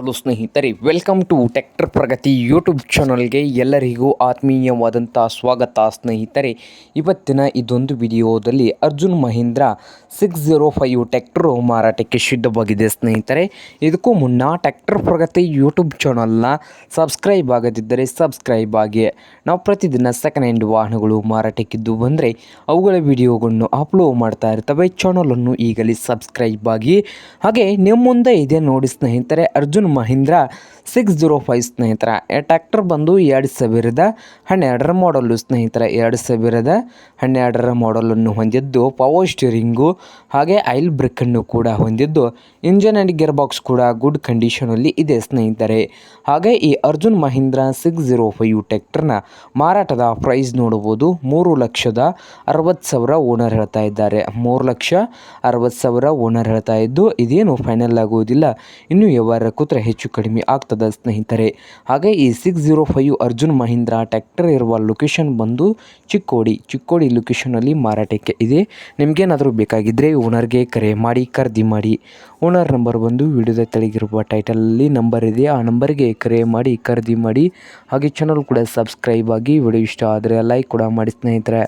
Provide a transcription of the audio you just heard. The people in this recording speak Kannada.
ಹಲೋ ಸ್ನೇಹಿತರೆ, welcome to tractor Pragati YouTube ಚಾನಲ್ಗೆ ಎಲ್ಲರಿಗೂ ಆತ್ಮೀಯವಾದಂಥ ಸ್ವಾಗತ. ಸ್ನೇಹಿತರೆ, ಇವತ್ತಿನ ಇದೊಂದು ವಿಡಿಯೋದಲ್ಲಿ ಅರ್ಜುನ್ ಮಹೀಂದ್ರ 605 ಟ್ರ್ಯಾಕ್ಟರು ಮಾರಾಟಕ್ಕೆ ಸಿದ್ಧವಾಗಿದೆ. ಸ್ನೇಹಿತರೆ, ಇದಕ್ಕೂ ಮುನ್ನ ಟ್ರ್ಯಾಕ್ಟರ್ ಪ್ರಗತಿ ಯೂಟ್ಯೂಬ್ ಚಾನಲ್ನ ಸಬ್ಸ್ಕ್ರೈಬ್ ಆಗದಿದ್ದರೆ ಸಬ್ಸ್ಕ್ರೈಬ್ ಆಗಿ. ನಾವು ಪ್ರತಿದಿನ ಸೆಕೆಂಡ್ ಹ್ಯಾಂಡ್ ವಾಹನಗಳು ಮಾರಾಟಕ್ಕಿದ್ದು ಬಂದರೆ ಅವುಗಳ ವಿಡಿಯೋಗಳನ್ನು ಅಪ್ಲೋಡ್ ಮಾಡ್ತಾ ಇರ್ತವೆ. ಚಾನಲನ್ನು ಈಗಲೇ ಸಬ್ಸ್ಕ್ರೈಬ್ ಆಗಿ. ಹಾಗೆ ನಿಮ್ಮ ಮುಂದೆ ಇದೆ ನೋಡಿ ಸ್ನೇಹಿತರೆ, ಅರ್ಜುನ್ ಮಹೀಂದ್ರ 605 ಸ್ನೇಹಿತರ. ಟ್ರ್ಯಾಕ್ಟರ್ ಬಂದು 2012 ಮಾಡಲು ಸ್ನೇಹಿತರ. 2012 ಮಾಡಲನ್ನು ಹೊಂದಿದ್ದು, ಪವರ್ ಸ್ಟೀರಿಂಗು ಹಾಗೆ ಆಯಿಲ್ ಬ್ರೇಕನ್ನು ಕೂಡ ಹೊಂದಿದ್ದು, ಇಂಜನ್ ಆ್ಯಂಡ್ ಗೇರ್ ಬಾಕ್ಸ್ ಕೂಡ ಗುಡ್ ಕಂಡೀಷನಲ್ಲಿ ಇದೆ ಸ್ನೇಹಿತರೆ. ಹಾಗೆ ಈ ಅರ್ಜುನ್ ಮಹೀಂದ್ರ 605 ಟ್ರ್ಯಾಕ್ಟರ್ನ ಮಾರಾಟದ ಪ್ರೈಸ್ ನೋಡಬಹುದು. 3,60,000 ಓನರ್ ಹೇಳ್ತಾ ಇದ್ದಾರೆ. 3,60,000 ಓನರ್ ಹೇಳ್ತಾ ಇದ್ದು, ಇದೇನು ಫೈನಲ್ ಆಗುವುದಿಲ್ಲ, ಇನ್ನು ವ್ಯವಹಾರ ಕೂತ್ರೆ ಹೆಚ್ಚು ಕಡಿಮೆ ಆಗ್ತದೆ ಸ್ನೇಹಿತರೆ. ಹಾಗೆ ಈ 605 ಅರ್ಜುನ್ ಮಹೀಂದ್ರ ಟ್ರ್ಯಾಕ್ಟರ್ ಇರುವ ಲೊಕೇಶನ್ ಬಂದು ಚಿಕ್ಕೋಡಿ ಲೊಕೇಶನಲ್ಲಿ ಮಾರಾಟಕ್ಕೆ ಇದೆ. ನಿಮಗೇನಾದರೂ ಬೇಕಾಗಿದ್ದರೆ ಓನರ್ಗೆ ಕರೆ ಮಾಡಿ ಖರೀದಿ ಮಾಡಿ. ಓನರ್ ನಂಬರ್ ಬಂದು ವಿಡಿಯೋದ ತೆಳಗಿರುವ ಟೈಟಲಲ್ಲಿ ನಂಬರ್ ಇದೆ, ಆ ನಂಬರ್ಗೆ ಕರೆ ಮಾಡಿ ಖರೀದಿ ಮಾಡಿ. ಹಾಗೆ ಚಾನಲ್ ಕೂಡ ಸಬ್ಸ್ಕ್ರೈಬ್ ಆಗಿ. ವಿಡಿಯೋ ಇಷ್ಟ ಆದರೆ ಲೈಕ್ ಕೂಡ ಮಾಡಿ ಸ್ನೇಹಿತರೆ.